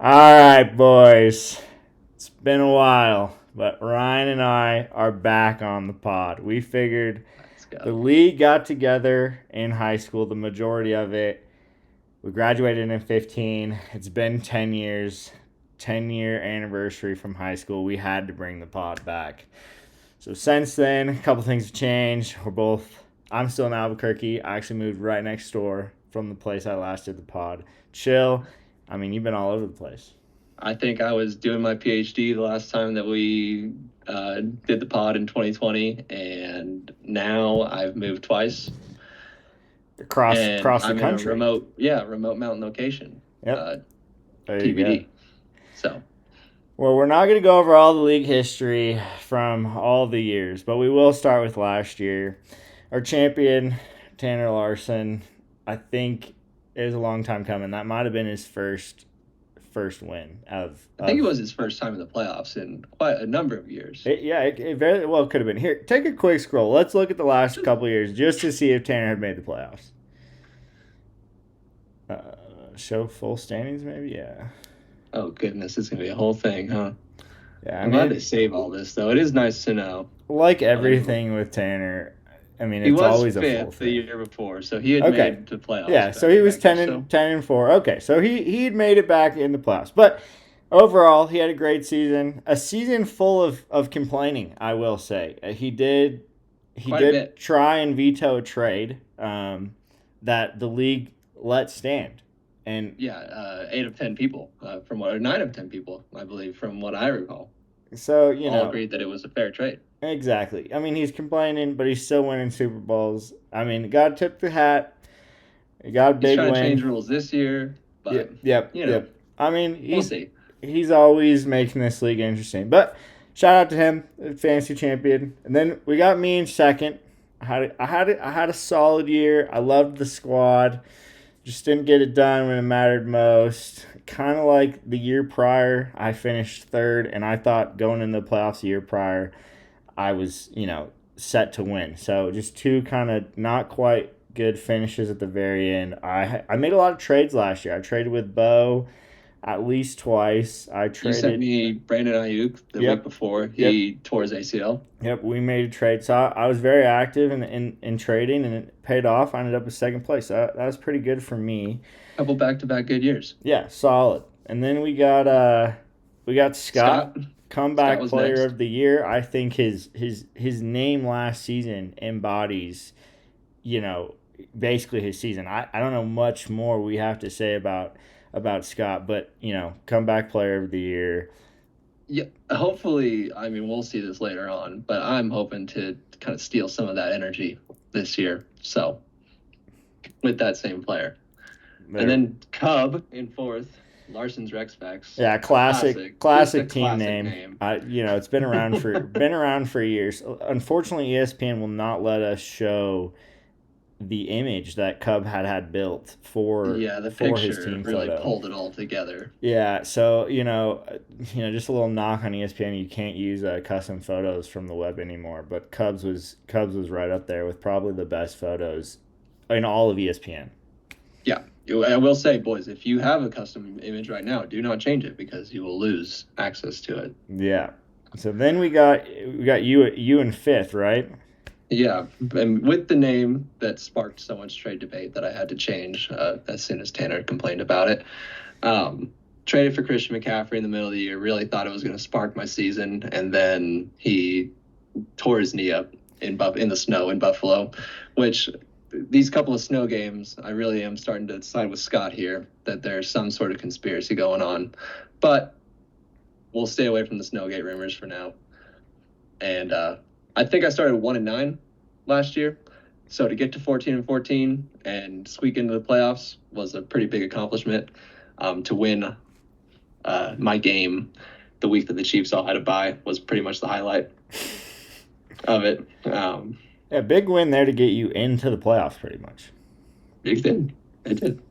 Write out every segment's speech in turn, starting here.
All right, boys. It's been a while, but Ryan and I are back on the pod. We figured Let's the go. league got together in high school, the majority of it. We graduated in 15. It's been 10 years, 10-year anniversary from high school. We had to bring the pod back. So since then, a couple things have changed. I'm still in Albuquerque. I actually moved right next door from the place I last did the pod. Chill. I mean, you've been all over the place. I think I was doing my PhD the last time that we did the pod in 2020, and now I've moved twice, Across and across the I'm in a country. remote mountain location, Yep. uh, There you go. TBD. So Well, we're not going to go over all the league history from all the years, but we will start with last year. Our champion, Tanner Larson, I think it was a long time coming. That might have been his first win I think it of was his first time in the playoffs in quite a number of years. it very well could have been. Here, take a quick scroll. Let's look at the last couple of years just to see if Tanner had made the playoffs. Show full standings, maybe. Yeah. Oh goodness, it's gonna be a whole thing, huh? Yeah. I I'm glad mean, they save all this though. It is nice to know. like Um, everything with Tanner, I mean, he it's was always a full fifth the thing. year before, so he had Okay. made the playoffs Yeah, so back he to was back 10 years. and So 10 and 4. Okay, so he'd made it back in the playoffs. But overall, he had a great season. A season full of complaining, I will say. He quite a did bit. try and veto a trade that the league let stand. And Yeah, 8 of 10 people, from what, or 9 of 10 people, I believe, from what I recall, so, all agreed that it was a fair trade. exactly. I mean, he's complaining, but he's still winning Super Bowls. I mean, got to tip the hat. He got a He's big trying to change win. rules this year, but Yep, yep, you know, yep. I mean, we'll he's see. he's always making this league interesting. But shout out to him, fantasy champion. And then we got me in second. I had a solid year. I loved the squad. Just didn't get it done when it mattered most. Kind of like the year prior, I finished third, and I thought going into the playoffs the year prior, I was set to win. So just two kind of not quite good finishes at the very end. I made a lot of trades last year. I traded with Bo at least twice. I You sent traded. me Brandon Ayuk the week Yep, before yep, he tore his ACL. yep. We made a trade. So I was very active in trading, and it paid off. I ended up in second place. So that was pretty good for me. Couple back-to-back good years. Yeah, solid. And then we got Scott, Scott, Scott comeback was player next. of the year. I think his name last season embodies, you know, basically his season. I don't know much more we have to say about Scott, but comeback player of the year. Yeah, hopefully, I mean, we'll see this later on, but I'm hoping to kind of steal some of that energy this year. So with that same player. And There, then Cub in fourth, Larson's Rex Facts. yeah, Classic. Just a classic team classic name. name. It's been around for years. Unfortunately, ESPN will not let us show the image that Cub had built for Yeah, the for his picture team really photo. pulled it all together. Yeah, so just a little knock on ESPN. You can't use custom photos from the web anymore. But Cubs was right up there with probably the best photos in all of ESPN. Yeah. I will say, boys, if you have a custom image right now, do not change it because you will lose access to it. Yeah. So then we got you in fifth, right? Yeah, and with the name that sparked so much trade debate that I had to change as soon as Tanner complained about it. Traded for Christian McCaffrey in the middle of the year. Really thought it was going to spark my season, and then he tore his knee up in the snow in Buffalo, which these couple of snow games, I really am starting to side with Scott here that there's some sort of conspiracy going on, but we'll stay away from the Snowgate rumors for now. And I think I started 1-9 last year. So to get to 14-14 and squeak into the playoffs was a pretty big accomplishment. To win my game the week that the Chiefs all had to bye was pretty much the highlight of it. Yeah, big win there to get you into the playoffs, pretty much. It did. It did.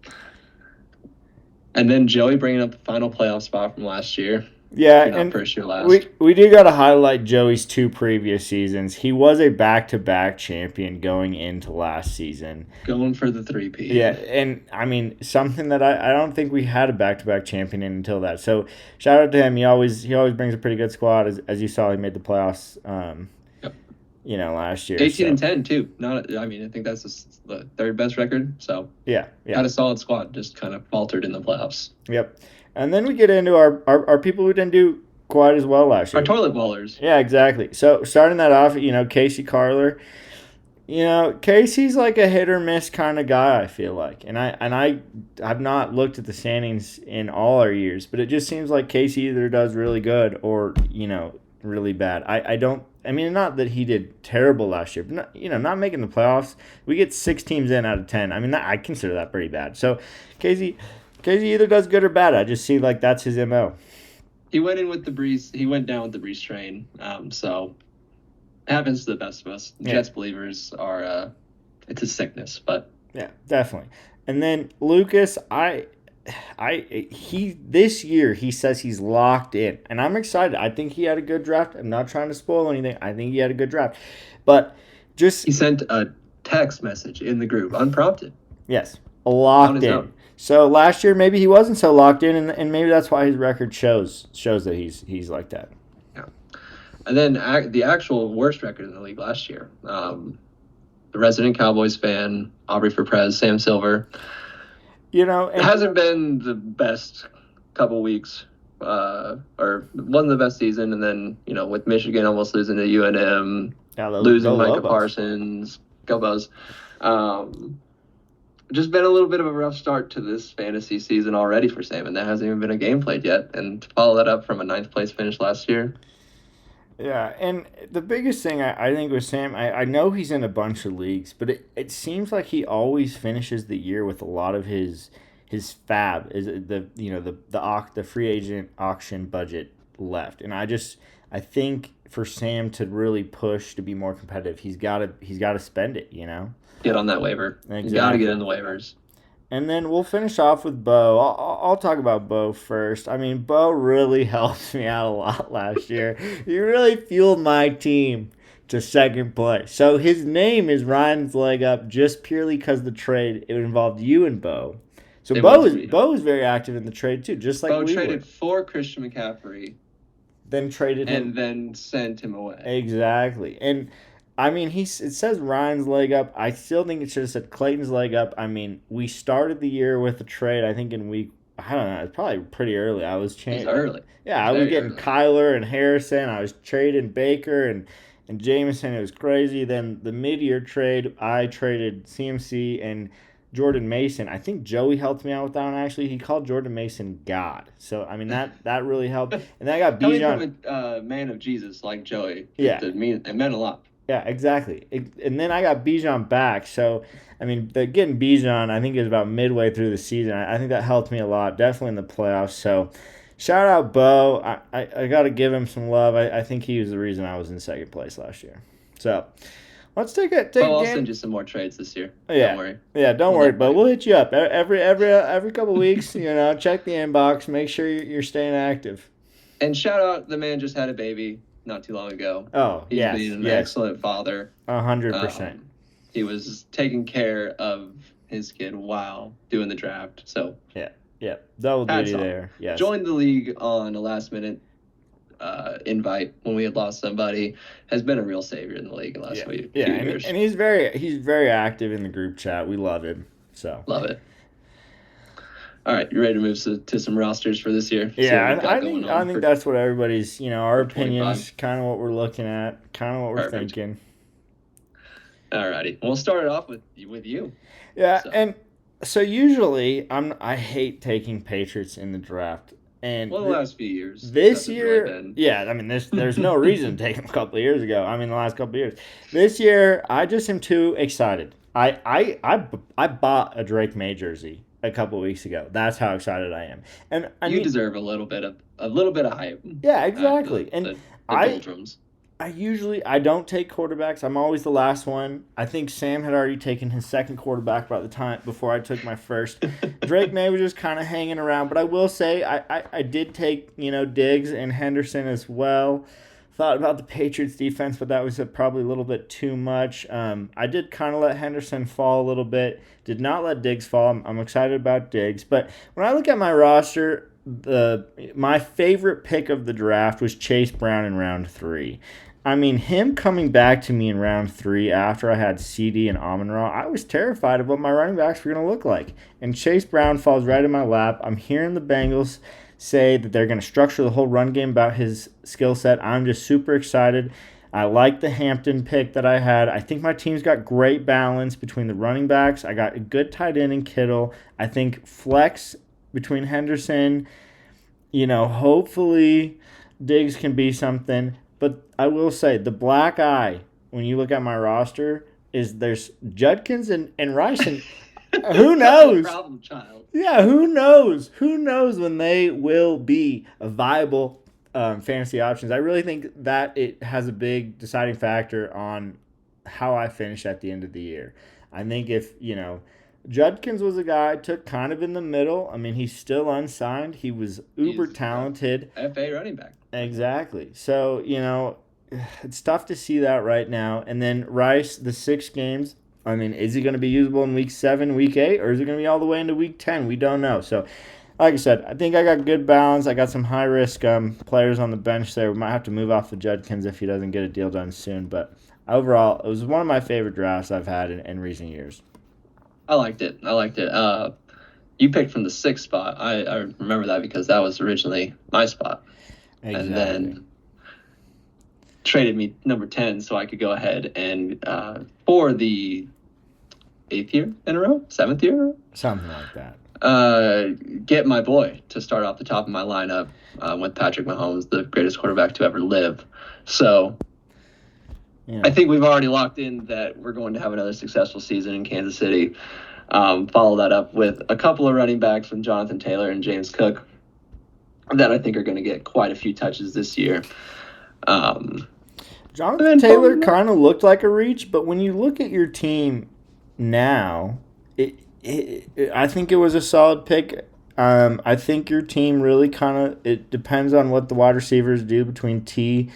And then Joey bringing up the final playoff spot from last year. Yeah, not and first year last. we do got to highlight Joey's 2 previous seasons. He was a back-to-back champion going into last season. Going for the 3P. Yeah, and I mean something that I don't think we had a back-to-back champion in until that. So shout out to him. He always brings a pretty good squad. As you saw, he made the playoffs. Yep. Last year. 18-10 too. I think that's the third best record. So yeah. Had a solid squad. Just kind of faltered in the playoffs. Yep. And then we get into our people who didn't do quite as well last year. Our toilet bowlers. Yeah, exactly. So starting that off, Casey Carler. Casey's like a hit or miss kind of guy, I feel like. And I've not looked at the standings in all our years, but it just seems like Casey either does really good or, really bad. Not that he did terrible last year, but not making the playoffs. We get 6 teams in out of 10. I consider that pretty bad. So Casey either does good or bad. I just see like that's his MO. He went in with the breeze. He went down with the breeze train. So it happens to the best of us. Yeah. Jets believers are. It's a sickness, but yeah, definitely. And then Lucas, this year he says he's locked in, and I'm excited. I think he had a good draft. I'm not trying to spoil anything. I think he had a good draft, but just he sent a text message in the group unprompted. Yes, locked in. Own. So last year maybe he wasn't so locked in, and maybe that's why his record shows that he's like that. Yeah, and then the actual worst record in the league last year. The resident Cowboys fan, Aubrey for Prez, Sam Silver. It hasn't been the best couple weeks, or wasn't the best season, and then with Michigan almost losing to UNM, losing Micah Lobos. Parsons, go Bows. Just been a little bit of a rough start to this fantasy season already for Sam, and there hasn't even been a game played yet. And to follow that up from a 9th place finish last year. Yeah, and the biggest thing I think with Sam, I know he's in a bunch of leagues, but it seems like he always finishes the year with a lot of his fab, is the free agent auction budget left, and I think for Sam to really push to be more competitive, he's got to spend it, Get on that waiver. Exactly. You got to get in the waivers. And then we'll finish off with Bo. I'll talk about Bo first. Bo really helped me out a lot last year. He really fueled my team to 2nd place. So his name is Ryan's Leg Up just purely because the trade, it involved you and Bo. So Bo was very active in the trade too, just like Bo we traded were. for Christian McCaffrey. Then traded him. And then sent him away. Exactly. And it says Ryan's leg up. I still think it should have said Clayton's leg up. We started the year with a trade, I think in week, I don't know, it's probably pretty early. I was changing. It was early. Yeah, I was getting early. Kyler and Harrison. I was trading Baker and Jameson. It was crazy. Then the mid-year trade, I traded CMC and Jordan Mason. I think Joey helped me out with that one, actually. He called Jordan Mason God. So, that really helped. And then I got Bijan. Coming from a man of Jesus like Joey. Yeah. It meant a lot. Yeah, exactly. And then I got Bijan back. So, getting Bijan, I think, is about midway through the season. I think that helped me a lot, definitely in the playoffs. So, shout out Bo. I got to give him some love. I think he was the reason I was in 2nd place last year. So, let's take a game. I'll send you some more trades this year. Yeah. Don't worry. Yeah, don't worry, Bo. We'll hit you up every couple weeks. Check the inbox. Make sure you're staying active. And shout out, the man just had a baby not too long ago. Oh, He's been an excellent father. 100%. He was taking care of his kid while doing the draft. So yeah, double duty there. Yes. Joined the league on a last-minute invite when we had lost somebody. Has been a real savior in the league in the last few years. And he's very active in the group chat. We love him. So love it. All right, you ready to move to some rosters for this year? Yeah, I think that's what everybody's, our opinions, kind of what we're looking at, kind of what we're thinking. All righty. We'll start it off with you. Yeah, and so usually I hate taking Patriots in the draft. And the last few years. This year, there's no reason to take them a couple of years ago. The last couple of years. This year, I just am too excited. I bought a Drake May jersey a couple of weeks ago. That's how excited I am. And you deserve a little bit of hype. Yeah, exactly. The doldrums. I don't take quarterbacks. I'm always the last one. I think Sam had already taken his second quarterback by the time before I took my first. Drake May was just kind of hanging around, but I will say I did take Diggs and Henderson as well. Thought about the Patriots defense, but that was probably a little bit too much. I did kind of let Henderson fall a little bit. Did not let Diggs fall. I'm excited about Diggs, but when I look at my roster, my favorite pick of the draft was Chase Brown in round 3. I mean, him coming back to me in round 3 after I had CD and Amon-Ra, I was terrified of what my running backs were going to look like. And Chase Brown falls right in my lap. I'm hearing the Bengals say that they're going to structure the whole run game about his skill set. I'm just super excited. I like the Hampton pick that I had. I think my team's got great balance between the running backs. I got a good tight end in Kittle. I think flex between Henderson, hopefully Diggs can be something. But I will say, the black eye, when you look at my roster, is there's Judkins and Rice. And who knows? Problem child. Yeah, who knows? Who knows when they will be a viable fantasy options? I really think that it has a big deciding factor on how I finish at the end of the year. I think if, Judkins was a guy I took kind of in the middle. I mean, he's still unsigned. He was uber talented. FA running back. Exactly. So, it's tough to see that right now. And then Rice, the 6 games, I mean, is he going to be usable in week 7, week 8, or is it going to be all the way into week 10? We don't know. So, like I said, I think I got good balance. I got some high-risk players on the bench there. We might have to move off the Judkins if he doesn't get a deal done soon. But overall, it was one of my favorite drafts I've had in recent years. I liked it. You picked from the 6th spot. I remember that because that was originally my spot. Exactly. And then traded me number 10 so I could go ahead and for the 7th year in a row? Something like that. Get my boy to start off the top of my lineup with Patrick Mahomes, the greatest quarterback to ever live. So I think we've already locked in that we're going to have another successful season in Kansas City. Follow that up with a couple of running backs from Jonathan Taylor and James Cook that I think are going to get quite a few touches this year. Jonathan Taylor kind of looked like a reach, but when you look at your team now, I think it was a solid pick. I think your team really it depends on what the wide receivers do between T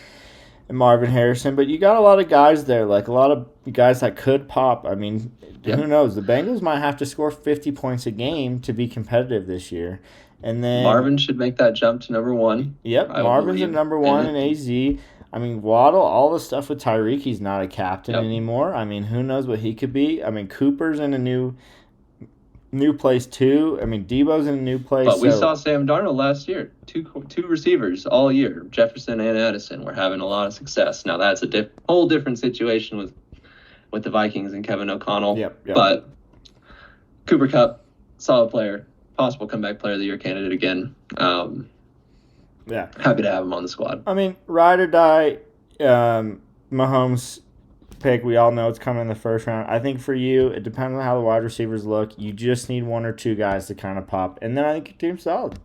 and Marvin Harrison, but you got a lot of guys there, like a lot of guys that could pop. I mean, Who knows? The Bengals might have to score 50 points a game to be competitive this year. And then Marvin should make that jump to number 1. Yep, Marvin's at number 1 in AZ. I mean, Waddle, all the stuff with Tyreek, he's not a captain anymore. I mean, who knows what he could be? I mean, Cooper's in a new place too. I mean, Debo's in a new place. But we saw Sam Darnold last year. Two receivers all year, Jefferson and Addison, were having a lot of success. Now that's a whole different situation with the Vikings and Kevin O'Connell. Yep. But Cooper Kupp, solid player, possible comeback player of the year candidate again. Happy to have him on the squad. I mean, ride or die, Mahomes pick. We all know it's coming in the first round. I think for you, it depends on how the wide receivers look. You just need 1 or 2 guys to kind of pop, and then I think your team's solid.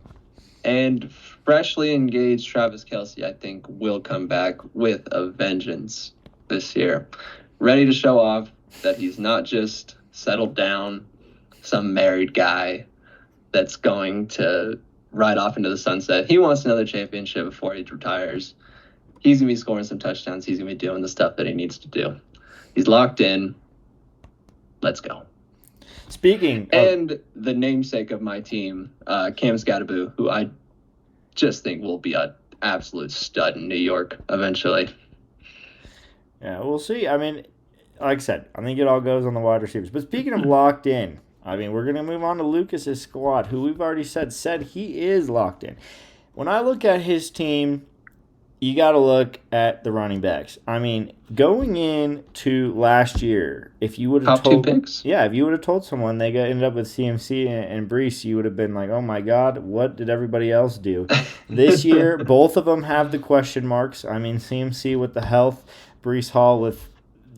And freshly engaged Travis Kelce, I think, will come back with a vengeance this year. Ready to show off that he's not just settled down, some married guy that's going to ride off into the sunset. He wants another championship before he retires. He's going to be scoring some touchdowns. He's going to be doing the stuff that he needs to do. He's locked in. Let's go. And the namesake of my team, Cam Scatterboo, who I just think will be an absolute stud in New York eventually. Yeah, we'll see. I mean, like I said, I think it all goes on the wide receivers. But speaking of locked in, I mean, we're going to move on to Lucas's squad, who we've already said he is locked in. When I look at his team, you got to look at the running backs. I mean, going into last year, if you would have told if you would have told someone they ended up with CMC and Breece, you would have been like, "Oh my God, what did everybody else do?" This year, both of them have the question marks. I mean, CMC with the health, Breece Hall with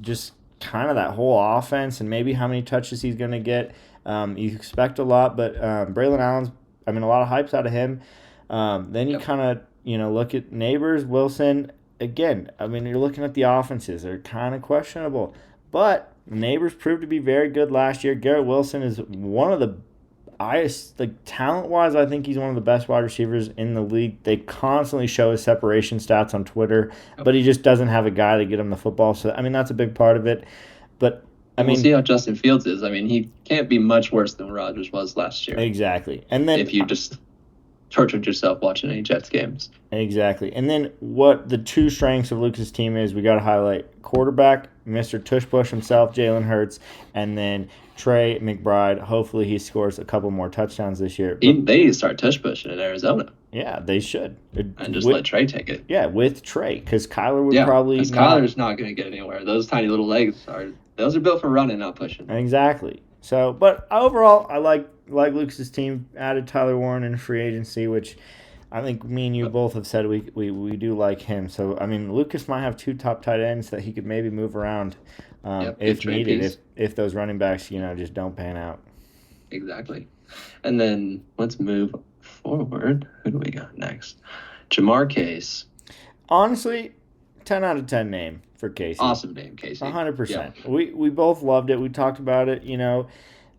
just kind of that whole offense, and maybe how many touches he's going to get. You expect a lot, but Braylon Allen's, a lot of hype's out of him. Then you kind of look at Neighbors, Wilson. again, I mean, you're looking at the offenses. They're kind of questionable. But Neighbors proved to be very good last year. Garrett Wilson is one of the talent-wise, I think he's one of the best wide receivers in the league. They constantly show his separation stats on Twitter, but he just doesn't have a guy to get him the football. So, I mean, that's a big part of it. But, we'll see how Justin Fields is. I mean, he can't be much worse than Rodgers was last year. Exactly. And then if you just tortured yourself watching any Jets games. Exactly. And then what the two strengths of Lucas' team is, we got to highlight quarterback, Mr. Tush-Push himself, Jalen Hurts, and then Trey McBride. Hopefully he scores a couple more touchdowns this year. They need to start Tush-Pushing in Arizona. Yeah, they should. And just let Trey take it. Yeah, with Trey, because Kyler would probably because Kyler's not going to get anywhere. Those tiny little legs those are built for running, not pushing. Exactly. So, but overall, I like Lucas's team. Added Tyler Warren in free agency, which I think me and you both have said we do like him. So, I mean, Lucas might have two top tight ends that he could maybe move around if needed, if those running backs, just don't pan out. Exactly. And then let's move forward. Who do we got next? Jamar Case. Honestly, 10 out of 10 name for Casey. Awesome name, Casey. 100%. Yeah. We both loved it. We talked about it, a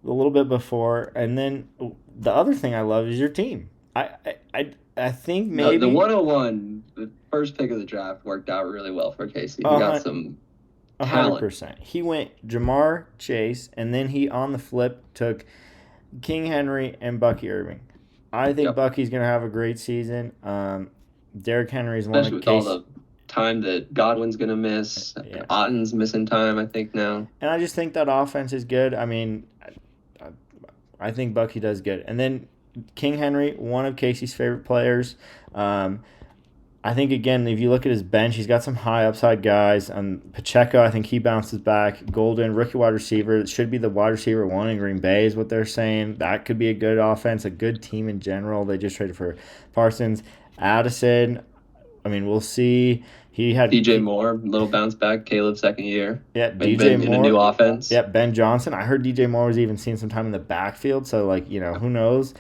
little bit before. And then the other thing I love is your team. I think maybe the 101, the first pick of the draft, worked out really well for Casey. He got some talent. 100%. He went Jamar Chase, and then he on the flip took King Henry and Bucky Irving. I think Bucky's going to have a great season. Derrick Henry's one of Especially with all the time that Godwin's going to miss. Otten's missing time, I think, now. And I just think that offense is good. I mean, I think Bucky does good. And then King Henry, one of Casey's favorite players. I think, again, if you look at his bench, he's got some high upside guys. Pacheco, I think he bounces back. Golden, rookie wide receiver. It should be the wide receiver one in Green Bay is what they're saying. That could be a good offense, a good team in general. They just traded for Parsons. Addison, I mean, we'll see. He had DJ Moore, little bounce back. Caleb's second year. Yeah, DJ Moore. In a new offense. Yeah, Ben Johnson. I heard DJ Moore was even seeing some time in the backfield, so, who knows?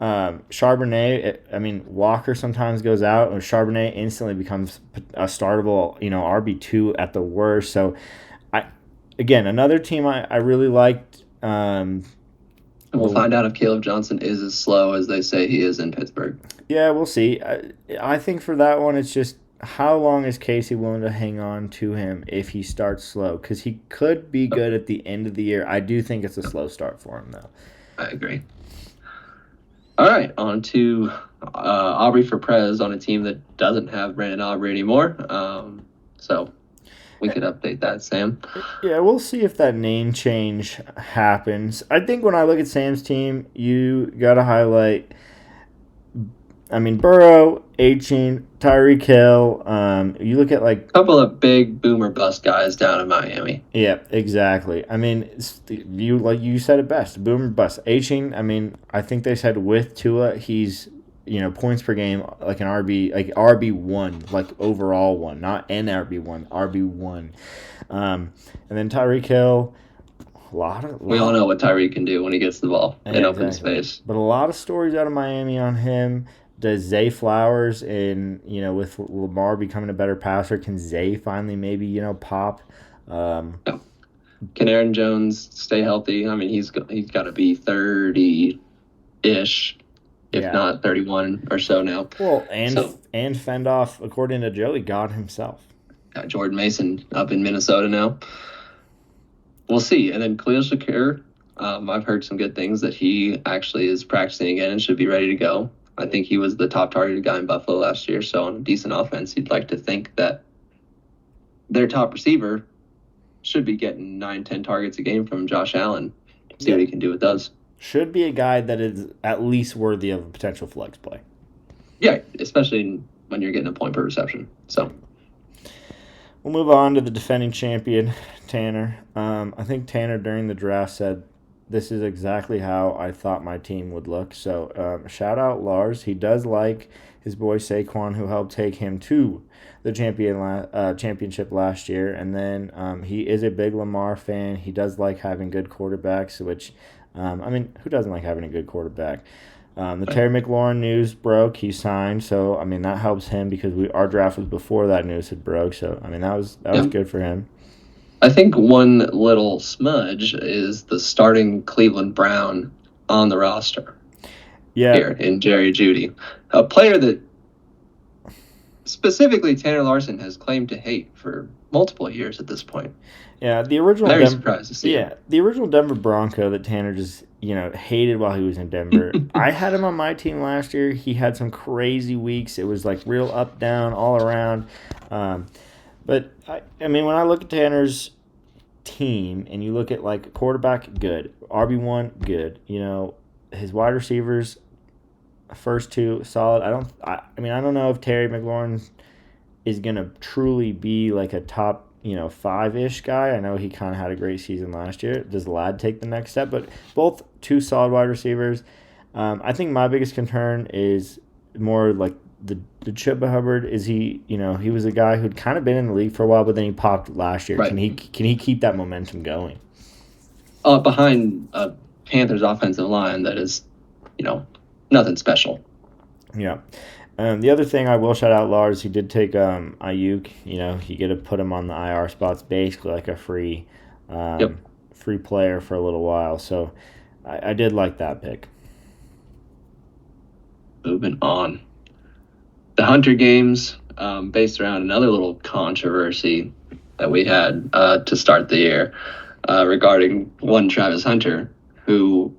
Charbonnet, Walker sometimes goes out, and Charbonnet instantly becomes a startable, RB2 at the worst. So, another team I really liked. And we'll find out if Caleb Johnson is as slow as they say he is in Pittsburgh. Yeah, we'll see. I think for that one, it's just how long is Casey willing to hang on to him if he starts slow? Because he could be good at the end of the year. I do think it's a slow start for him, though. I agree. All right, on to Aubrey for Prez on a team that doesn't have Brandon Aubrey anymore. So we could update that, Sam. Yeah, we'll see if that name change happens. I think when I look at Sam's team, you got to highlight, Burrow, Achane, Tyreek Hill. You look at a couple of big boomer bust guys down in Miami. Yeah, exactly. You said it best. Boomer bust. Achane. I think they said with Tua, he's points per game like an RB1, overall one, not an RB1, RB1. And then Tyreek Hill. We all know what Tyreek can do when he gets the ball in open space. But a lot of stories out of Miami on him. Does Zay Flowers with Lamar becoming a better passer, can Zay finally maybe, pop? Can Aaron Jones stay healthy? He's got to be 30-ish, if not 31 or so now. Well, and fend off, according to Joey, God himself. Got Jordan Mason up in Minnesota now. We'll see. And then Khalil Shakir, I've heard some good things that he actually is practicing again and should be ready to go. I think he was the top targeted guy in Buffalo last year, so on a decent offense, you'd like to think that their top receiver should be getting 9-10 targets a game from Josh Allen. See what he can do with those. Should be a guy that is at least worthy of a potential flex play. Yeah, especially when you're getting a point per reception. So we'll move on to the defending champion, Tanner. I think Tanner during the draft said, this is exactly how I thought my team would look. So shout out Lars. He does like his boy Saquon, who helped take him to the championship last year. And then he is a big Lamar fan. He does like having good quarterbacks, which, who doesn't like having a good quarterback? The Terry McLaurin news broke. He signed, so I mean that helps him because our draft was before that news had broke. So I mean that was good for him. I think one little smudge is the starting Cleveland Brown on the roster. Yeah. Here in Jerry Jeudy, a player that specifically Tanner Larson has claimed to hate for multiple years at this point. Yeah, the original very surprised to see him. the original Denver Bronco that Tanner just hated while he was in Denver. I had him on my team last year. He had some crazy weeks. It was like real up down all around. But I mean, when I look at Tanner's team and you look at like quarterback, good, RB1, good. His wide receivers, first two solid. I don't know if Terry McLaurin is gonna truly be like a top 5-ish guy. I know he kind of had a great season last year. Does Ladd take the next step? But both two solid wide receivers. I think my biggest concern is more like the Chuba Hubbard. Is he he was a guy who'd kind of been in the league for a while, but then he popped last year. Right. Can he keep that momentum going? Behind Panthers offensive line that is nothing special. Yeah. The other thing I will shout out, Lars, he did take Ayuk. You get to put him on the IR spots, basically like a free player for a little while. So I did like that pick. Moving on. The Hunter games, based around another little controversy that we had to start the year regarding one Travis Hunter, who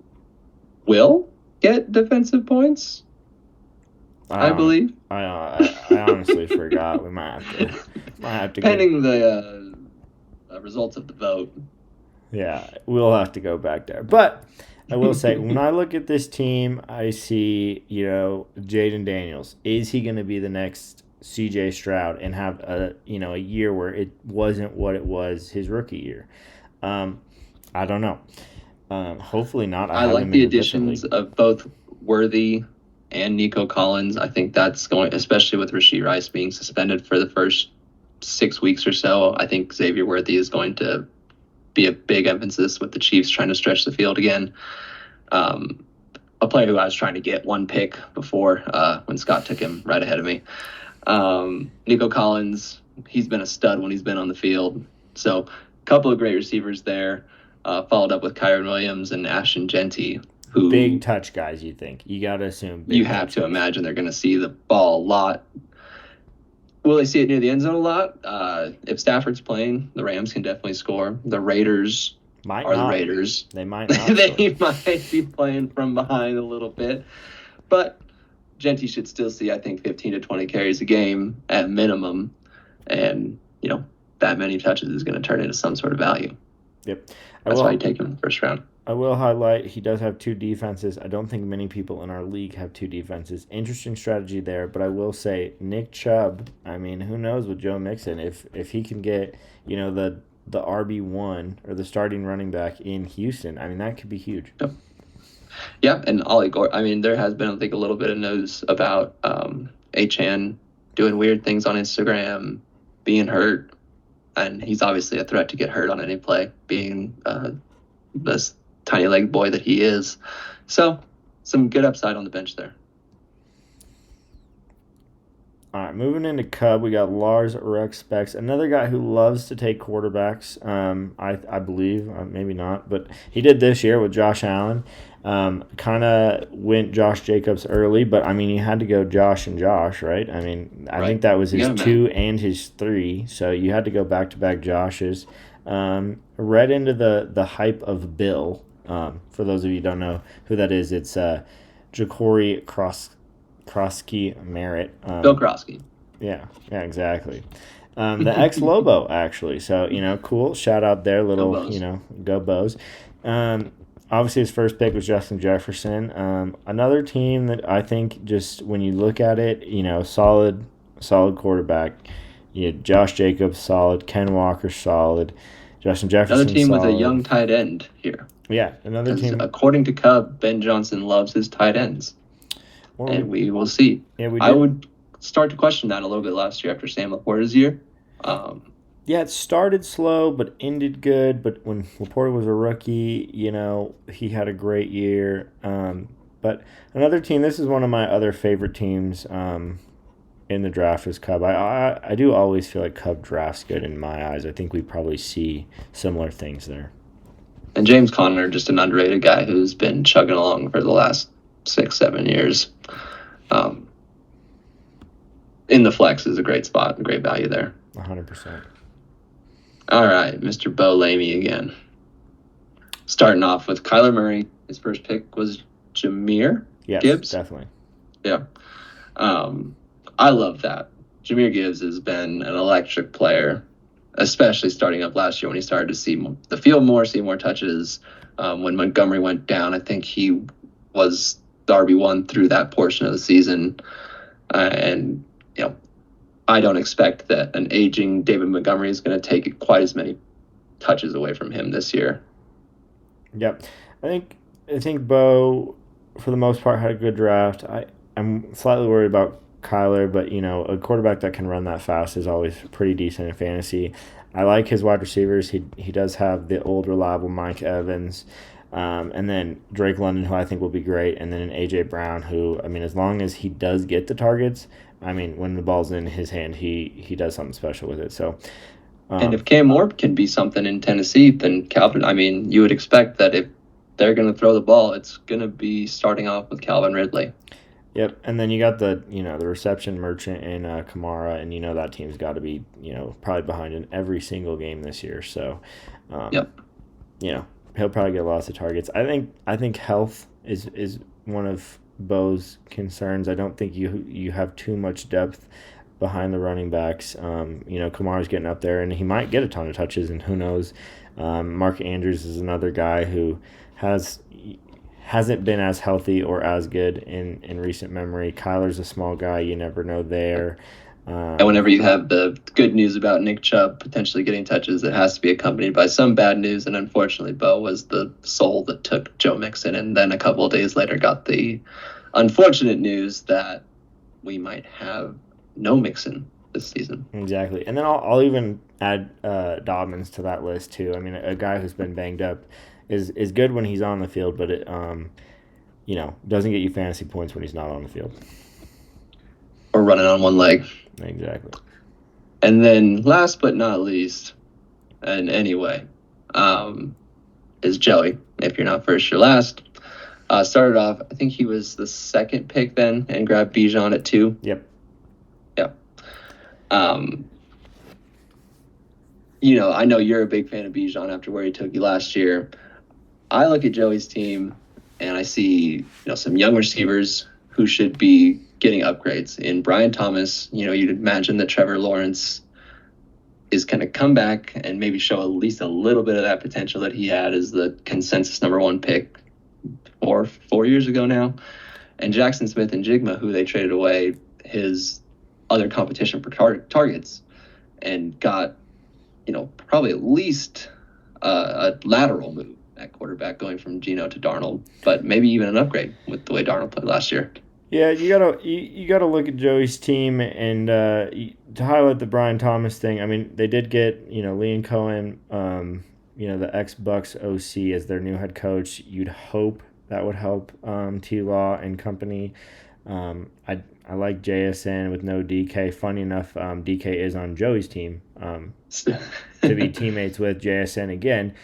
will get defensive points. I believe. I honestly forgot. We might have to. Pending the results of the vote. Yeah, we'll have to go back there. But I will say, when I look at this team, I see Jaden Daniels. Is he going to be the next C.J. Stroud and have a year where it wasn't what it was his rookie year? I don't know. Hopefully not. I like the additions of both Worthy and Nico Collins. I think that's going, especially with Rashee Rice being suspended for the first 6 weeks or so. I think Xavier Worthy is going to be a big emphasis with the Chiefs trying to stretch the field again. A player who I was trying to get one pick before when Scott took him right ahead of me. Nico Collins, he's been a stud when he's been on the field. So a couple of great receivers there, followed up with Kyron Williams and Ashton Genty. Who, big touch guys, you think? You got to assume. You have to imagine they're going to see the ball a lot. Will they see it near the end zone a lot? If Stafford's playing, the Rams can definitely score. The Raiders the Raiders. They might not. They might be playing from behind a little bit. But Genty should still see, I think, 15 to 20 carries a game at minimum. And, that many touches is going to turn into some sort of value. Yep. That's why you take him in the first round. I will highlight he does have two defenses. I don't think many people in our league have two defenses. Interesting strategy there, but I will say Nick Chubb, I mean, who knows with Joe Mixon if he can get, the RB1 or the starting running back in Houston, I mean, that could be huge. Yep. Yeah, and Ollie Gore, I mean, there has been, I think, a little bit of news about Achan doing weird things on Instagram, being hurt, and he's obviously a threat to get hurt on any play, being this tiny leg boy that he is. So some good upside on the bench there. All right, moving into Cub, we got Lars Rex Specs, another guy who loves to take quarterbacks. I believe, maybe not, but he did this year with Josh Allen. Kind of went Josh Jacobs early, but I mean, you had to go Josh and Josh, right? I mean, I think that was his 2 and his 3, so you had to go back-to-back Joshes. Read into the hype of Bill. For those of you who don't know who that is, it's Ja'Cory Krosky Merritt. Bill Krosky. Yeah, exactly. The ex-Lobo, actually. So, cool. Shout out there, little, go Bows. Obviously, his first pick was Justin Jefferson. Another team that I think just when you look at it, solid quarterback. You had Josh Jacobs, solid. Ken Walker, solid. Justin Jefferson, another team solid. With a young tight end here. Yeah, another team. According to Cub, Ben Johnson loves his tight ends. And we will see. Yeah, I would start to question that a little bit last year after Sam Laporta's year. Yeah, it started slow but ended good. But when Laporta was a rookie, he had a great year. But another team, this is one of my other favorite teams in the draft is Cub. I do always feel like Cub drafts good in my eyes. I think we probably see similar things there. And James Conner, just an underrated guy who's been chugging along for the last 6-7 years. In the flex is a great spot, great value there. 100%. All right, Mr. Bo Lamey again. Starting off with Kyler Murray. His first pick was Jahmyr Gibbs. Definitely. Yeah. I love that. Jahmyr Gibbs has been an electric player, especially starting up last year when he started to see the field more, see more touches. When Montgomery went down, I think he was the RB1 through that portion of the season. And, I don't expect that an aging David Montgomery is going to take quite as many touches away from him this year. Yep. I think Bo, for the most part, had a good draft. I'm slightly worried about Kyler, but, a quarterback that can run that fast is always pretty decent in fantasy. I like his wide receivers. He does have the old, reliable Mike Evans, and then Drake London, who I think will be great, and then an A.J. Brown, who, as long as he does get the targets, when the ball's in his hand, he does something special with it. So, and if Cam Moore can be something in Tennessee, then Calvin, you would expect that if they're going to throw the ball, it's going to be starting off with Calvin Ridley. Yep, and then you got the reception merchant in Kamara, and that team's got to be probably behind in every single game this year. So, yep, he'll probably get lots of targets. I think health is one of Bo's concerns. I don't think you have too much depth behind the running backs. Kamara's getting up there, and he might get a ton of touches, and who knows. Mark Andrews is another guy who hasn't been as healthy or as good in recent memory. Kyler's a small guy. You never know there. And whenever you have the good news about Nick Chubb potentially getting touches, it has to be accompanied by some bad news. And unfortunately, Bo was the soul that took Joe Mixon, and then a couple of days later got the unfortunate news that we might have no Mixon this season. Exactly. And then I'll even add Dobbins to that list too. A guy who's been banged up is good when he's on the field, but it doesn't get you fantasy points when he's not on the field. Or running on one leg. Exactly. And then last but not least, and anyway, is Joey. If you're not first, you're last. Started off, I think he was the second pick then, and grabbed Bijan at 2. Yep. I know you're a big fan of Bijan after where he took you last year. I look at Joey's team, and I see some young receivers who should be getting upgrades. In Brian Thomas, you'd imagine that Trevor Lawrence is going to come back and maybe show at least a little bit of that potential that he had as the consensus number 1 pick 4 years ago now. And Jackson Smith and Jigma, who they traded away his other competition for targets, and got probably at least a lateral move at quarterback going from Geno to Darnold, but maybe even an upgrade with the way Darnold played last year. Yeah, you gotta look at Joey's team, and to highlight the Brian Thomas thing. They did get Liam Cohen, the ex-Bucks OC as their new head coach. You'd hope that would help T-Law and company. I like JSN with no DK. Funny enough, DK is on Joey's team to be teammates with JSN again.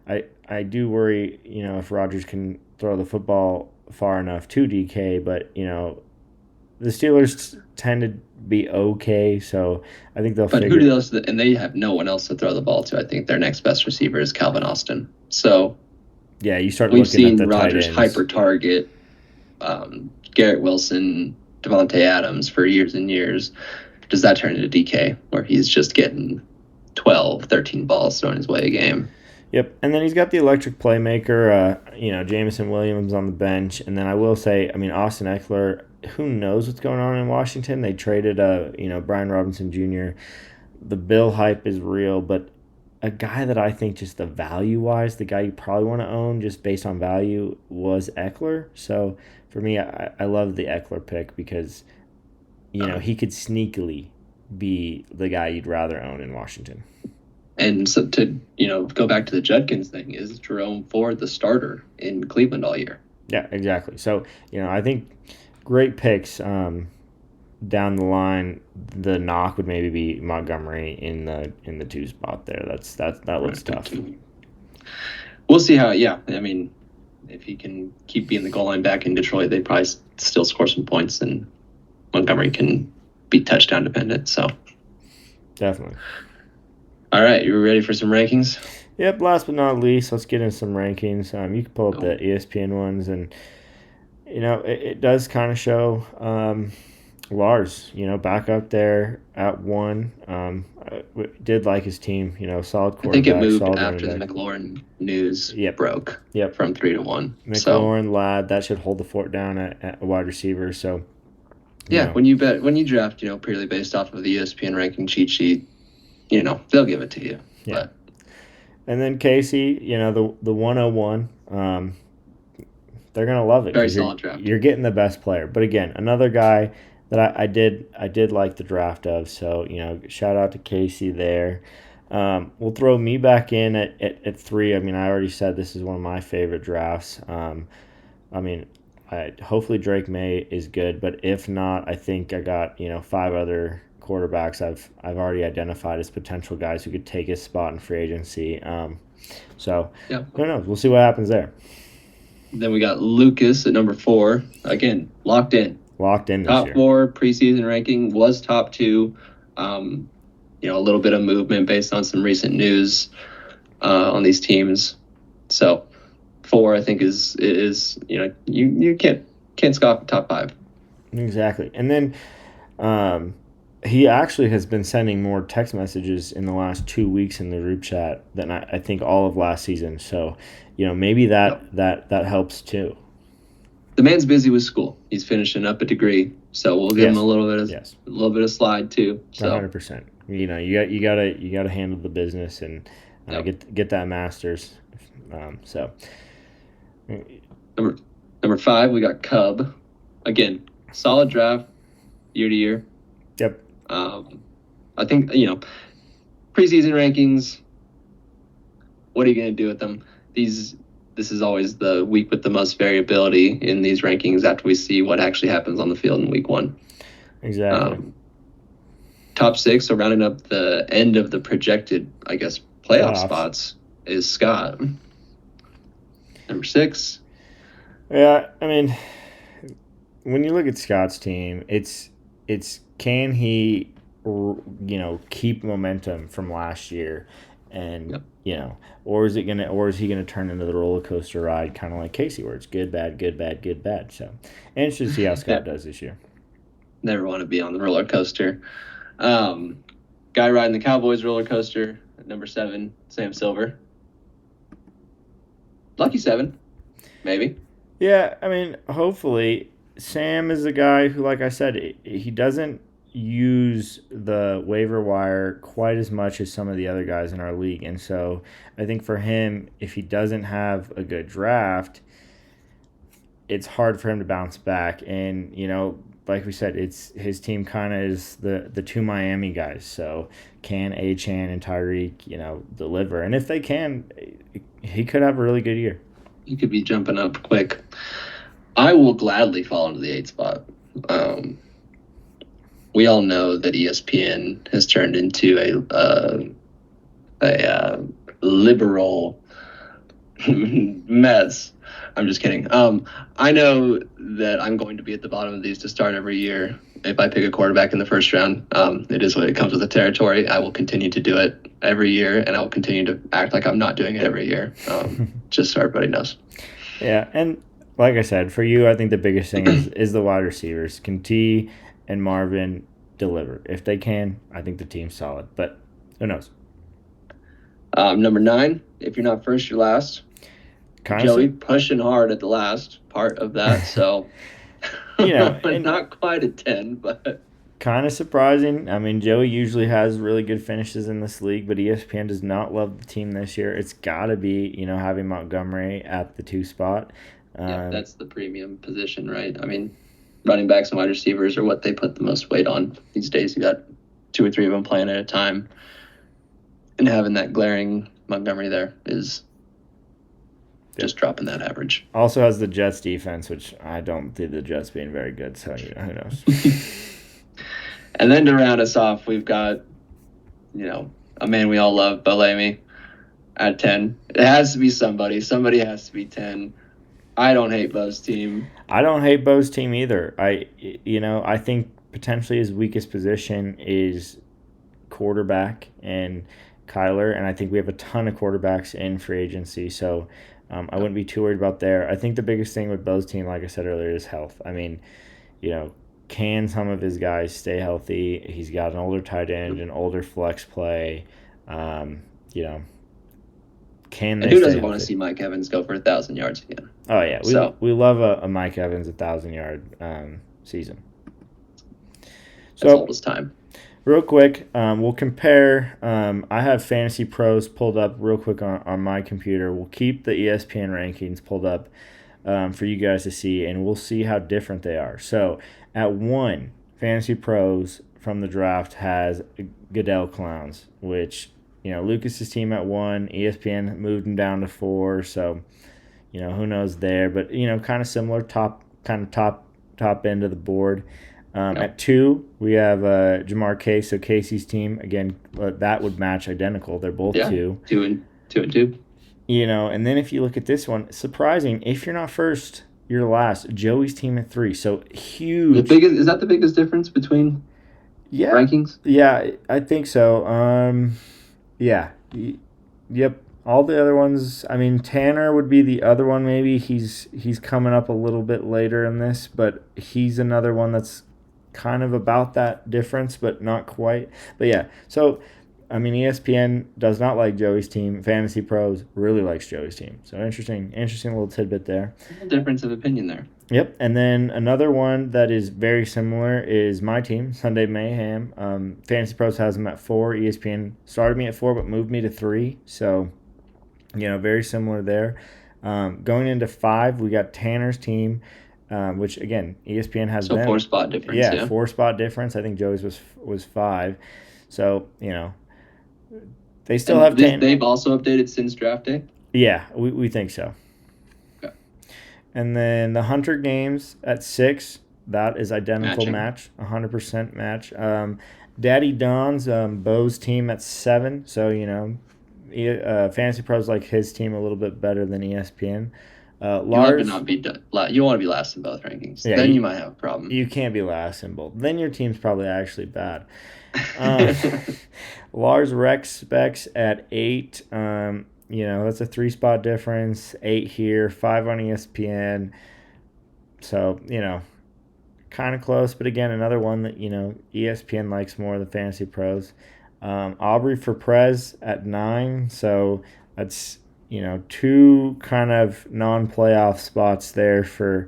I do worry, if Rodgers can throw the football far enough to DK, but, the Steelers tend to be okay, so I think they'll figure... But who do those... And they have no one else to throw the ball to. I think their next best receiver is Calvin Austin. So... Yeah, you start looking at the tight ends. We've seen Rodgers hyper-target Garrett Wilson, Devontae Adams for years and years. Does that turn into DK, where he's just getting 12, 13 balls thrown his way a game? Yep, and then he's got the electric playmaker, Jameson Williams on the bench. And then I will say, Austin Eckler, who knows what's going on in Washington? They traded, Brian Robinson Jr. The Bill hype is real, but a guy that I think just the value-wise, the guy you probably want to own just based on value was Eckler. So for me, I love the Eckler pick because, he could sneakily be the guy you'd rather own in Washington. And so to, go back to the Judkins thing, is Jerome Ford the starter in Cleveland all year? Yeah, exactly. So, I think great picks. Down the line, the knock would maybe be Montgomery in the 2 spot there. That looks tough. We'll see how. Yeah, I mean, if he can keep being the goal line back in Detroit, they probably still score some points, and Montgomery can be touchdown dependent. So definitely. All right, you ready for some rankings? Yep. Last but not least, let's get into some rankings. You can pull up the ESPN ones, and it does kind of show Lars, back up there at 1. I did like his team, solid quarterback. I think it moved after the McLaurin news broke from 3 to 1. McLaurin, Ladd, that should hold the fort down at a wide receiver. So, yeah, when you draft, purely based off of the ESPN ranking cheat sheet, they'll give it to you. Yeah. But. And then Casey, the 101, they're going to love it. Very solid draft. You're getting the best player. But again, another guy that I did like the draft of. So, shout out to Casey there. We'll throw me back in at 3. I mean, I already said this is one of my favorite drafts. Hopefully Drake May is good, but if not, I think I got 5 other quarterbacks I've already identified as potential guys who could take his spot in free agency. So who knows? We'll see what happens there. Then we got Lucas at number 4. Again, locked in. Locked in this top year. 4 preseason ranking, was top 2. A little bit of movement based on some recent news on these teams. So 4, I think, is you can't scoff at top 5. Exactly. And then he actually has been sending more text messages in the last 2 weeks in the group chat than I think all of last season. So, maybe that helps too. The man's busy with school. He's finishing up a degree, so we'll give him a little bit of slide too. So 100%. You gotta handle the business and get that master's. So number 5, we got Cub. Again, solid draft year to year. Yep. I think preseason rankings. What are you going to do with them? This is always the week with the most variability in these rankings after we see what actually happens on the field in week 1. Exactly. Top 6, so rounding up the end of the projected, I guess, playoff spots is Scott. Number 6. Yeah, I mean, when you look at Scott's team, it's can he, keep momentum from last year, and or is he gonna turn into the roller coaster ride, kind of like Casey, where it's good, bad, good, bad, good, bad. So, interested to see how Scott does this year. Never want to be on the roller coaster. Guy riding the Cowboys roller coaster at number 7, Sam Silver. Lucky 7, maybe. Yeah, I mean, hopefully. Sam is a guy who, like I said, he doesn't use the waiver wire quite as much as some of the other guys in our league. And so I think for him, if he doesn't have a good draft, it's hard for him to bounce back. And, like we said, it's his team kind of is the 2 Miami guys. So can Achane and Tyreek, deliver? And if they can, he could have a really good year. He could be jumping up quick. I will gladly fall into the 8 spot. We all know that ESPN has turned into a liberal mess. I'm just kidding. I know that I'm going to be at the bottom of these to start every year. If I pick a quarterback in the first round, it is what it comes with the territory. I will continue to do it every year, and I will continue to act like I'm not doing it every year, just so everybody knows. Yeah, and like I said, for you, I think the biggest thing is the wide receivers. Can T and Marvin deliver? If they can, I think the team's solid, but who knows? Number 9, if you're not first, you're last. Joey pushing hard at the last part of that, so not quite a 10, but kind of surprising. I mean, Joey usually has really good finishes in this league, but ESPN does not love the team this year. It's got to be, having Montgomery at the 2 spot. That's the premium position, right? I mean, running backs and wide receivers are what they put the most weight on these days. You got 2 or 3 of them playing at a time, and having that glaring Montgomery there is just dropping that average. Also has the Jets defense, which I don't see the Jets being very good, so who knows. And then to round us off, we've got, a man we all love, Belamy, at 10. It has to be somebody. Somebody has to be 10. I don't hate Bo's team. I don't hate Bo's team either. I think potentially his weakest position is quarterback and Kyler, and I think we have a ton of quarterbacks in free agency, so I wouldn't be too worried about there. I think the biggest thing with Bo's team, like I said earlier, is health. I mean, can some of his guys stay healthy? He's got an older tight end, an older flex play. Can they? And who doesn't stay want to healthy? see Mike Evans go for 1,000 yards again? Oh yeah, we love a Mike Evans 1,000-yard season. That's old as time. Real quick, we'll compare. I have Fantasy Pros pulled up real quick on my computer. We'll keep the ESPN rankings pulled up for you guys to see, and we'll see how different they are. So at 1, Fantasy Pros from the draft has Goodell Clowns, which Lucas's team at 1. ESPN moved him down to 4, so who knows there, but kind of similar top end of the board. At 2, we have Jamar Case, so Casey's team. Again, that would match identical. They're both 2. 2 and 2. And then if you look at this one, surprising, if you're not first, you're last. Joey's team at 3, so huge. Is that the biggest difference between rankings? Yeah, I think so. Yeah. Yep. All the other ones, I mean, Tanner would be the other one maybe. He's coming up a little bit later in this, but he's another one that's kind of about that difference, but not quite. But yeah, so, I mean, ESPN does not like Joey's team. Fantasy Pros really likes Joey's team. So interesting little tidbit there. Difference of opinion there. Yep, and then another one that is very similar is my team, Sunday Mayhem. Fantasy Pros has them at 4. ESPN started me at 4, but moved me to 3. So, very similar there. Going into 5, we got Tanner's team, which, again, ESPN has them. 4-spot difference, yeah. 4-spot difference. I think Joey's was 5. So, they still have Tanner. They've also updated since draft day? Yeah, we think so. And then the Hunter games at 6, that is identical match, 100% match. Daddy Don's Bo's team at 7, so Fantasy Pros like his team a little bit better than ESPN. Lars, you want to be last in both rankings. Yeah, then you might have a problem. You can't be last in both. Then your team's probably actually bad. Lars Rex Specs at 8. That's a 3-spot difference. 8 here, 5 on ESPN. So, kind of close. But again, another one that, ESPN likes more than Fantasy Pros. Aubrey for Prez at 9. So that's, 2 kind of non-playoff spots there for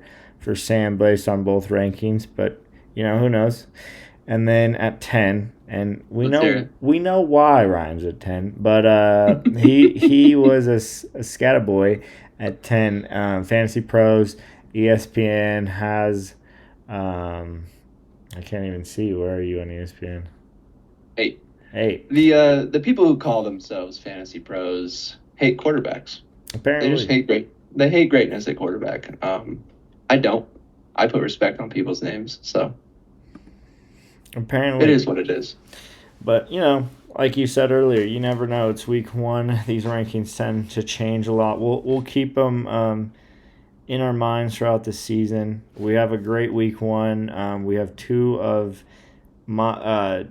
Sam based on both rankings. But, who knows? And then at 10, and we know why Ryan's at 10, but he was a scatter boy at 10. Fantasy Pros, ESPN has I can't even see. Where are you on ESPN? 8. 8. The people who call themselves Fantasy Pros hate quarterbacks. Apparently, they just hate greatness at quarterback. I don't. I put respect on people's names, so. Apparently. It is what it is. But, like you said earlier, you never know. It's week 1. These rankings tend to change a lot. We'll keep them in our minds throughout the season. We have a great week 1. We have 2 of my,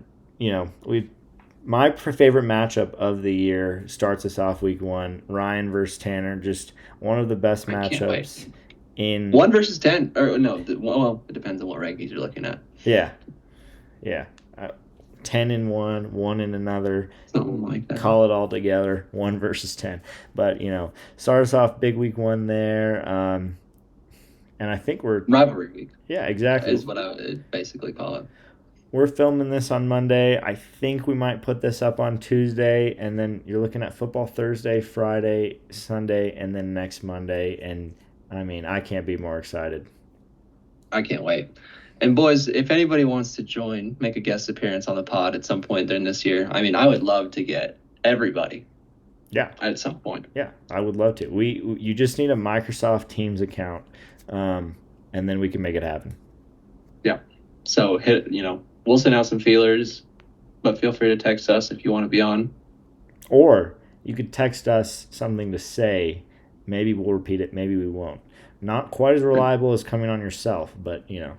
my favorite matchup of the year starts us off week 1. Ryan versus Tanner, just one of the best matchups. 1 versus 10, or no? Well, it depends on what rankings you're looking at. Yeah. 10 in one, 1 in another. Something like that. Call it all together, 1 versus 10. But, start us off big week 1 there. And I think we're... Rivalry week. Yeah, exactly. Is what I would basically call it. We're filming this on Monday. I think we might put this up on Tuesday. And then you're looking at football Thursday, Friday, Sunday, and then next Monday. And, I can't be more excited. I can't wait. And boys, if anybody wants to make a guest appearance on the pod at some point during this year, I would love to get everybody Yeah. At some point. Yeah, I would love to. You just need a Microsoft Teams account, and then we can make it happen. Yeah. So we'll send out some feelers, but feel free to text us if you want to be on. Or you could text us something to say. Maybe we'll repeat it. Maybe we won't. Not quite as reliable as coming on yourself, but Yeah,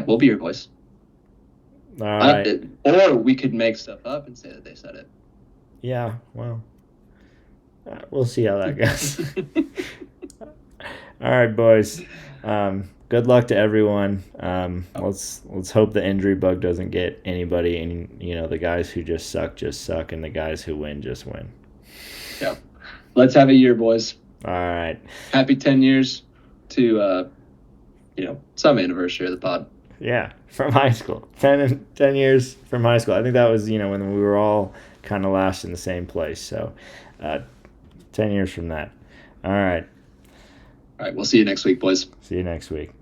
we'll be your voice. All right. Or we could make stuff up and say that they said it. Yeah, well, we'll see how that goes. All right, boys. Good luck to everyone. Let's hope the injury bug doesn't get anybody, and the guys who just suck, and the guys who win just win. Yeah. Let's have a year, boys. All right. Happy 10 years to some anniversary of the pod. Yeah, from high school. 10 years from high school. I think that was, when we were all kind of last in the same place. So 10 years from that. All right. All right, we'll see you next week, boys. See you next week.